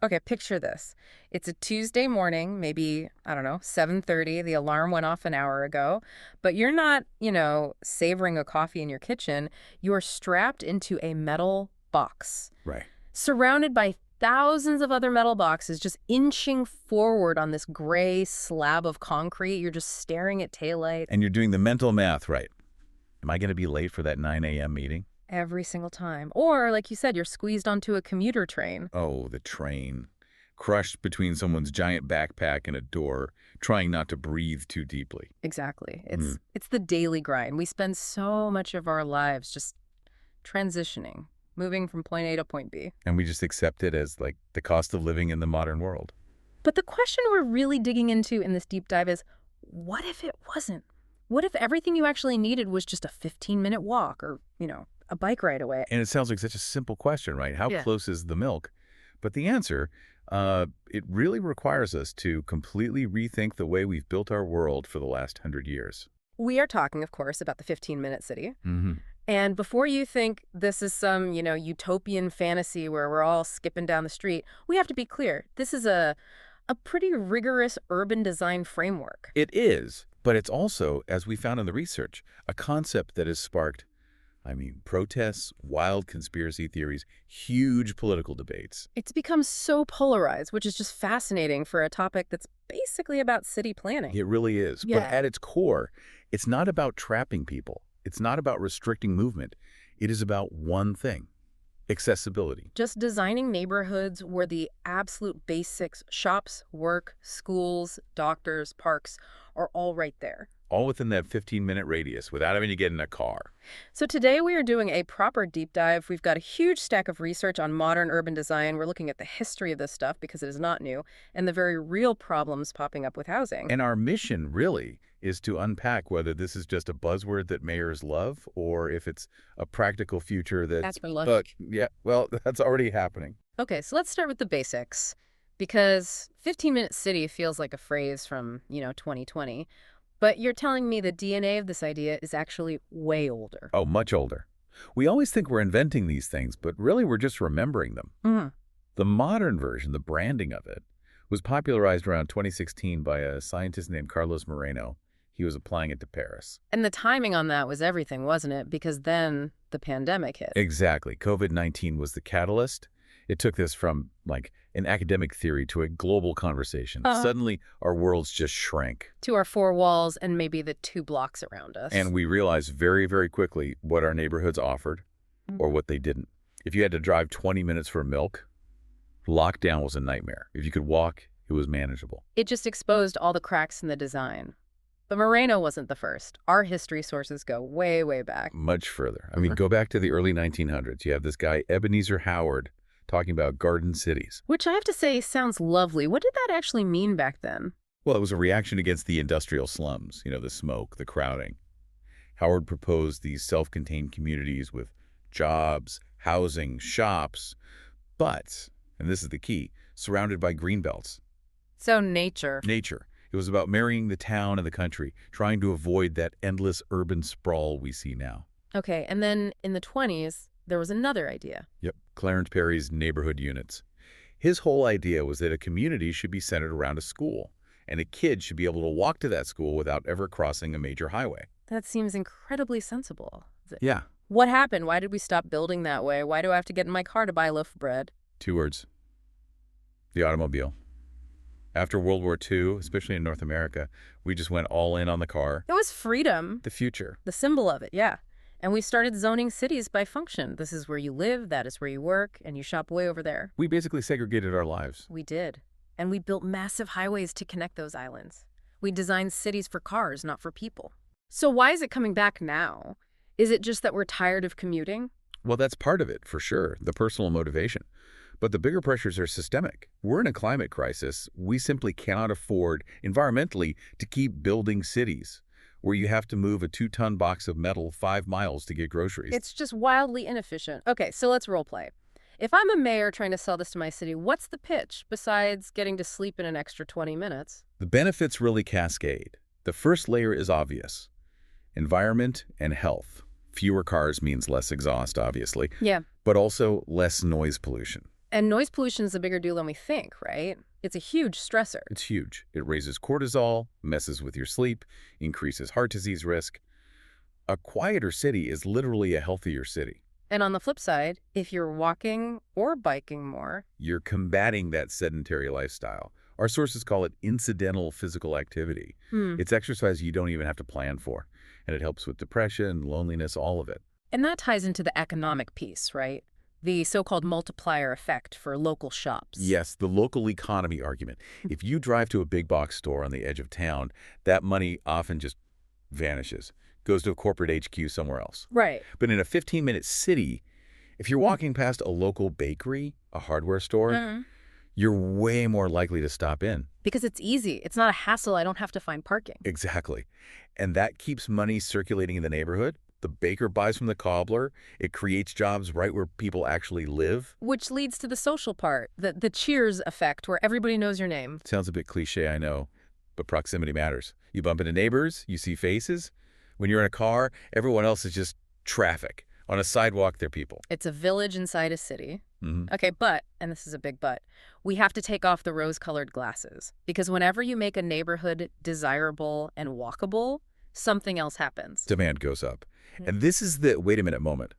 Okay, picture this. It's a Tuesday morning, maybe, I don't know, 7:30. The alarm went off an hour ago, but you're not, savoring a coffee in your kitchen. You're strapped into a metal box, Right. surrounded by thousands of other metal boxes just inching forward on this gray slab of concrete. You're just staring at taillights And you're doing the mental math, right? Am I going to be late for that 9 a.m. meeting? every single time. Or, like you said, you're squeezed onto a commuter train. Oh, the train. Crushed between someone's giant backpack and a door, trying not to breathe too deeply. Exactly. Mm. It's the daily grind. We spend so much of our lives just transitioning, moving from point A to point B. And we just accept it as, like, the cost of living in the modern world. But the question we're really digging into in this deep dive is, what if it wasn't? What if everything you actually needed was just a 15-minute walk or, a bike ride away? And it sounds like such a simple question, right? How Yeah. close is the milk? But the answer, it really requires us to completely rethink the way we've built our world for the last 100 years. We are talking, of course, about the 15-minute city. Mm-hmm. And before you think this is some, utopian fantasy where we're all skipping down the street, we have to be clear. This is a pretty rigorous urban design framework. It is, but it's also, as we found in the research, a concept that has sparked, protests, wild conspiracy theories, huge political debates. It's become so polarized, which is just fascinating for a topic that's basically about city planning. It really is. Yeah. But at its core, it's not about trapping people. It's not about restricting movement. It is about one thing: accessibility. Just designing neighborhoods where the absolute basics, shops, work, schools, doctors, parks, are all right there. All within that 15-minute radius without having to get in a car. So today we are doing a proper deep dive. We've got a huge stack of research on modern urban design. We're looking at the history of this stuff because it is not new, and the very real problems popping up with housing. And our mission, really, is to unpack whether this is just a buzzword that mayors love or if it's a practical future That's for lunch. But, yeah, well, that's already happening. Okay, so let's start with the basics, because 15-minute city feels like a phrase from, 2020. But you're telling me the DNA of this idea is actually way older. Oh, much older. We always think we're inventing these things, but really we're just remembering them. Mm-hmm. The modern version, the branding of it, was popularized around 2016 by a scientist named Carlos Moreno. He was applying it to Paris. And the timing on that was everything, wasn't it? Because then the pandemic hit. Exactly. COVID-19 was the catalyst. It took this from, like, an academic theory to a global conversation. Suddenly, our worlds just shrank. To our four walls and maybe the 2 blocks around us. And we realized very, very quickly what our neighborhoods offered or what they didn't. If you had to drive 20 minutes for milk, lockdown was a nightmare. If you could walk, it was manageable. It just exposed all the cracks in the design. But Moreno wasn't the first. Our history sources go way, way back. Much further. Go back to the early 1900s. You have this guy, Ebenezer Howard, talking about garden cities. Which I have to say sounds lovely. What did that actually mean back then? Well, it was a reaction against the industrial slums, the smoke, the crowding. Howard proposed these self-contained communities with jobs, housing, shops, but, and this is the key, surrounded by greenbelts. So nature. Nature. It was about marrying the town and the country, trying to avoid that endless urban sprawl we see now. Okay, and then in the 20s, there was another idea. Yep, Clarence Perry's neighborhood units. His whole idea was that a community should be centered around a school, and a kid should be able to walk to that school without ever crossing a major highway. That seems incredibly sensible. Yeah. What happened? Why did we stop building that way? Why do I have to get in my car to buy a loaf of bread? 2 words. The automobile. After World War II, especially in North America, we just went all in on the car. It was freedom. The future. The symbol of it, yeah. And we started zoning cities by function. This is where you live, that is where you work, and you shop way over there. We basically segregated our lives. We did. And we built massive highways to connect those islands. We designed cities for cars, not for people. So why is it coming back now? Is it just that we're tired of commuting? Well, that's part of it, for sure, the personal motivation. But the bigger pressures are systemic. We're in a climate crisis. We simply cannot afford, environmentally, to keep building cities where you have to move a 2-ton box of metal 5 miles to get groceries. It's just wildly inefficient. Okay, so let's role play. If I'm a mayor trying to sell this to my city, what's the pitch besides getting to sleep in an extra 20 minutes? The benefits really cascade. The first layer is obvious. Environment and health. Fewer cars means less exhaust, obviously. Yeah. But also less noise pollution. And noise pollution is a bigger deal than we think, right? It's a huge stressor. It's huge. It raises cortisol, messes with your sleep, increases heart disease risk. A quieter city is literally a healthier city. And on the flip side, if you're walking or biking more, You're combating that sedentary lifestyle. Our sources call it incidental physical activity. It's exercise you don't even have to plan for, and it helps with depression, loneliness, all of it. and that ties into the economic piece, right? The so-called multiplier effect for local shops. Yes, the local economy argument. If you drive to a big box store on the edge of town, that money often just vanishes, goes to a corporate HQ somewhere else. Right. But in a 15-minute city, if you're walking past a local bakery, a hardware store, you're way more likely to stop in. Because it's easy. It's not a hassle. I don't have to find parking. Exactly. And that keeps money circulating in the neighborhood. The baker buys from the cobbler. It creates jobs right where people actually live. Which leads to the social part, the cheers effect, where everybody knows your name. Sounds a bit cliche, I know, but proximity matters. You bump into neighbors, you see faces. When you're in a car, everyone else is just traffic. On a sidewalk, they're people. It's a village inside a city. Mm-hmm. Okay, but, and this is a big but, we have to take off the rose-colored glasses. Because whenever you make a neighborhood desirable and walkable, something else happens. Demand goes up. And this is the wait a minute moment.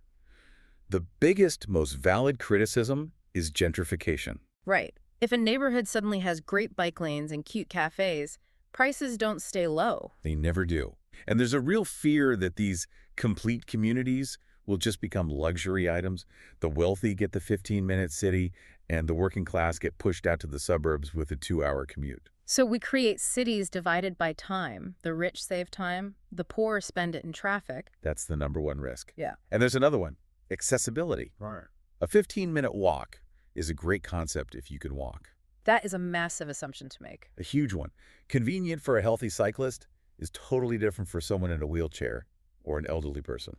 The biggest, most valid criticism is gentrification. Right. If a neighborhood suddenly has great bike lanes and cute cafes, prices don't stay low. They never do. And there's a real fear that these complete communities will just become luxury items. The wealthy get the 15-minute city, and the working class get pushed out to the suburbs with a 2-hour commute. So we create cities divided by time. The rich save time, the poor spend it in traffic. That's the #1 risk. Yeah. And there's another one, accessibility. Right. A 15-minute walk is a great concept if you can walk. That is a massive assumption to make. A huge one. Convenient for a healthy cyclist is totally different for someone in a wheelchair or an elderly person.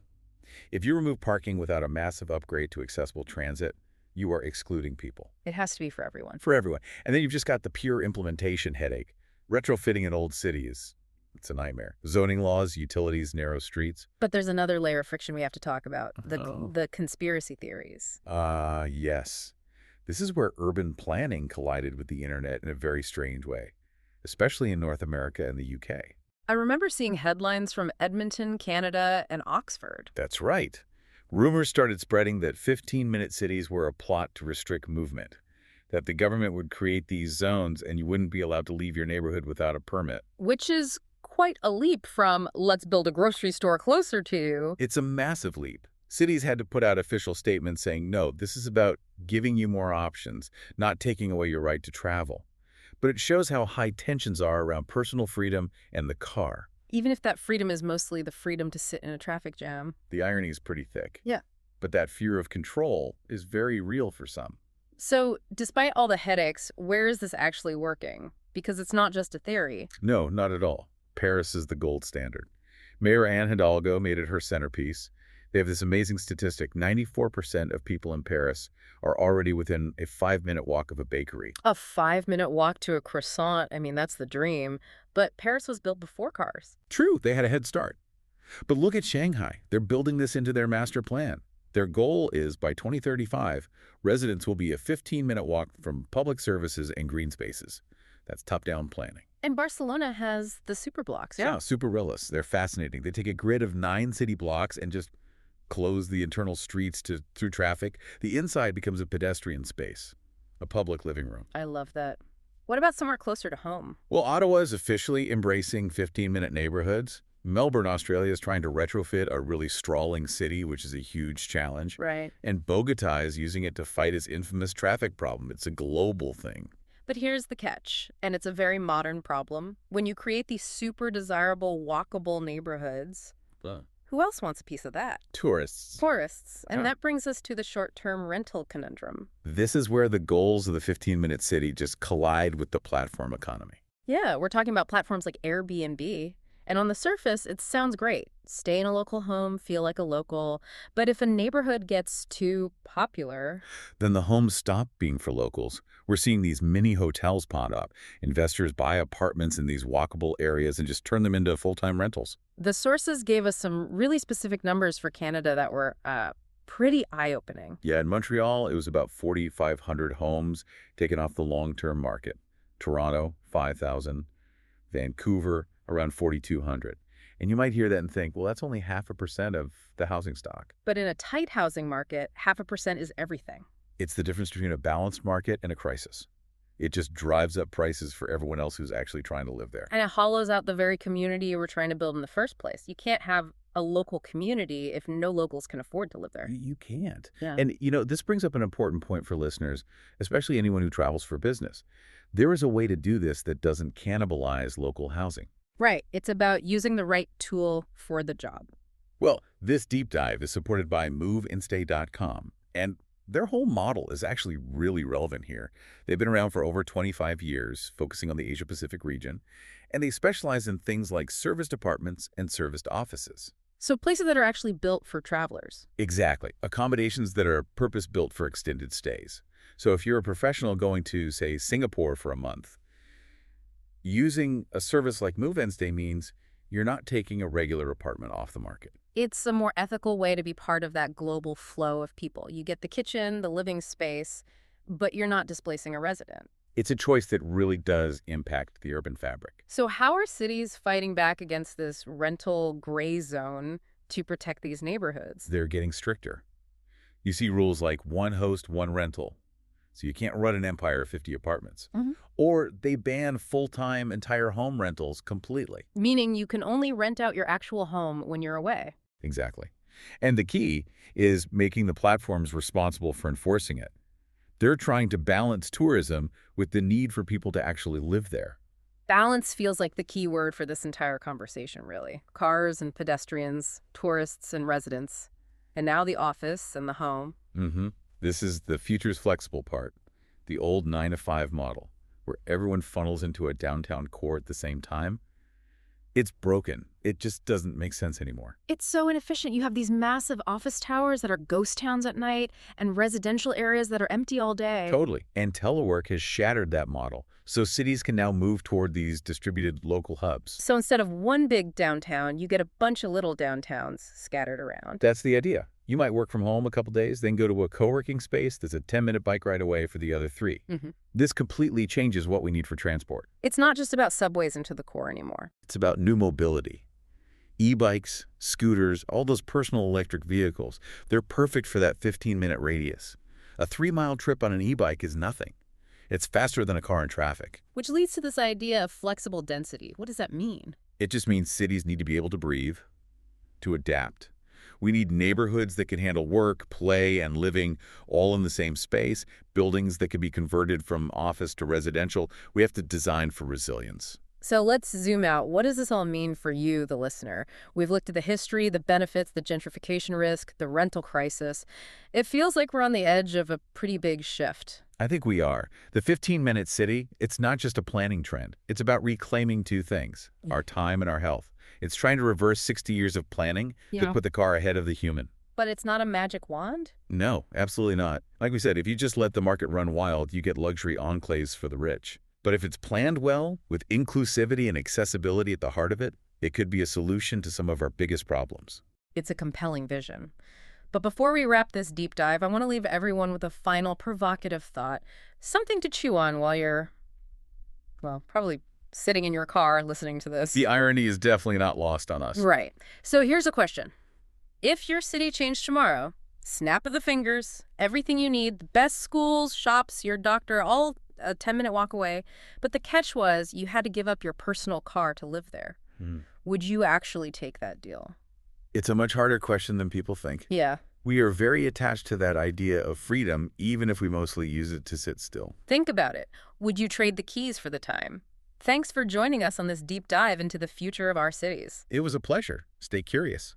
If you remove parking without a massive upgrade to accessible transit, you are excluding people. It has to be for everyone. For everyone. And then you've just got the pure implementation headache. Retrofitting an old city it's a nightmare. Zoning laws, utilities, narrow streets. But there's another layer of friction we have to talk about, the conspiracy theories. Yes. This is where urban planning collided with the internet in a very strange way, especially in North America and the UK. I remember seeing headlines from Edmonton, Canada, and Oxford. That's right. Rumors started spreading that 15-minute cities were a plot to restrict movement, that the government would create these zones and you wouldn't be allowed to leave your neighborhood without a permit. Which is quite a leap from let's build a grocery store closer to you. It's a massive leap. Cities had to put out official statements saying, no, this is about giving you more options, not taking away your right to travel. But it shows how high tensions are around personal freedom and the car. Even if that freedom is mostly the freedom to sit in a traffic jam. The irony is pretty thick. Yeah. But that fear of control is very real for some. So, despite all the headaches, where is this actually working? Because it's not just a theory. No, not at all. Paris is the gold standard. Mayor Anne Hidalgo made it her centerpiece. They have this amazing statistic. 94% of people in Paris are already within a 5-minute walk of a bakery. A 5-minute walk to a croissant, I mean, that's the dream. But Paris was built before cars. True, they had a head start. But look at Shanghai. They're building this into their master plan. Their goal is, by 2035, residents will be a 15-minute walk from public services and green spaces. That's top-down planning. And Barcelona has the superblocks. Yeah, Superrillas. They're fascinating. They take a grid of 9 city blocks and just close the internal streets through traffic. The inside becomes a pedestrian space, a public living room. I love that. What about somewhere closer to home? Well, Ottawa is officially embracing 15-minute neighborhoods. Melbourne, Australia is trying to retrofit a really sprawling city, which is a huge challenge. Right. And Bogotá is using it to fight its infamous traffic problem. It's a global thing. But here's the catch, and it's a very modern problem. When you create these super desirable, walkable neighborhoods, who else wants a piece of that? Tourists. Tourists. And that brings us to the short-term rental conundrum. This is where the goals of the 15-minute city just collide with the platform economy. Yeah, we're talking about platforms like Airbnb. And on the surface, it sounds great. Stay in a local home, feel like a local. But if a neighborhood gets too popular... Then the homes stop being for locals. We're seeing these mini hotels pop up. Investors buy apartments in these walkable areas and just turn them into full-time rentals. The sources gave us some really specific numbers for Canada that were Pretty eye-opening. Yeah, in Montreal, it was about 4,500 homes taken off the long-term market. Toronto, 5,000. Vancouver, around 4,200. And you might hear that and think, well, that's only 0.5% of the housing stock. But in a tight housing market, 0.5% is everything. It's the difference between a balanced market and a crisis. It just drives up prices for everyone else who's actually trying to live there. And it hollows out the very community you were trying to build in the first place. You can't have a local community if no locals can afford to live there. You can't. Yeah. And, this brings up an important point for listeners, especially anyone who travels for business. There is a way to do this that doesn't cannibalize local housing. Right. It's about using the right tool for the job. Well, this deep dive is supported by MoveAndStay.com, and their whole model is actually really relevant here. They've been around for over 25 years, focusing on the Asia-Pacific region, and they specialize in things like serviced apartments and serviced offices. So places that are actually built for travelers. Exactly. Accommodations that are purpose-built for extended stays. So if you're a professional going to, say, Singapore for a month, using a service like Move and Stay means you're not taking a regular apartment off the market. It's a more ethical way to be part of that global flow of people. You get the kitchen, the living space, but you're not displacing a resident. It's a choice that really does impact the urban fabric. So how are cities fighting back against this rental gray zone to protect these neighborhoods? They're getting stricter. You see rules like one host, one rental. So you can't run an empire of 50 apartments. Or they ban full-time entire home rentals completely. Meaning you can only rent out your actual home when you're away. Exactly. And the key is making the platforms responsible for enforcing it. They're trying to balance tourism with the need for people to actually live there. Balance feels like the key word for this entire conversation, really. Cars and pedestrians, tourists and residents, and now the office and the home. This is the future's flexible part, the old 9-to-5 model, where everyone funnels into a downtown core at the same time. It's broken. It just doesn't make sense anymore. It's so inefficient. You have these massive office towers that are ghost towns at night and residential areas that are empty all day. Totally. And telework has shattered that model. So cities can now move toward these distributed local hubs. So instead of one big downtown, you get a bunch of little downtowns scattered around. That's the idea. You might work from home a couple days, then go to a co-working space that's a 10-minute bike ride away for the other 3. This completely changes what we need for transport. It's not just about subways into the core anymore. It's about new mobility. E-bikes, scooters, all those personal electric vehicles, they're perfect for that 15-minute radius. A 3-mile trip on an e-bike is nothing. It's faster than a car in traffic. Which leads to this idea of flexible density. What does that mean? It just means cities need to be able to breathe, to adapt. We need neighborhoods that can handle work, play, and living all in the same space, buildings that can be converted from office to residential. We have to design for resilience. So let's zoom out. What does this all mean for you, the listener? We've looked at the history, the benefits, the gentrification risk, the rental crisis. It feels like we're on the edge of a pretty big shift. I think we are. The 15-minute city, it's not just a planning trend. It's about reclaiming 2 things, our time and our health. It's trying to reverse 60 years of planning to put the car ahead of the human. But it's not a magic wand? No, absolutely not. Like we said, if you just let the market run wild, you get luxury enclaves for the rich. But if it's planned well, with inclusivity and accessibility at the heart of it, it could be a solution to some of our biggest problems. It's a compelling vision. But before we wrap this deep dive, I want to leave everyone with a final provocative thought, something to chew on while you're, well, probably sitting in your car listening to this. The irony is definitely not lost on us. Right. So here's a question. If your city changed tomorrow, snap of the fingers, everything you need, the best schools, shops, your doctor, all a 10-minute walk away, but the catch was you had to give up your personal car to live there. Would you actually take that deal? It's a much harder question than people think. Yeah. We are very attached to that idea of freedom, even if we mostly use it to sit still. Think about it. Would you trade the keys for the time? Thanks for joining us on this deep dive into the future of our cities. It was a pleasure. Stay curious.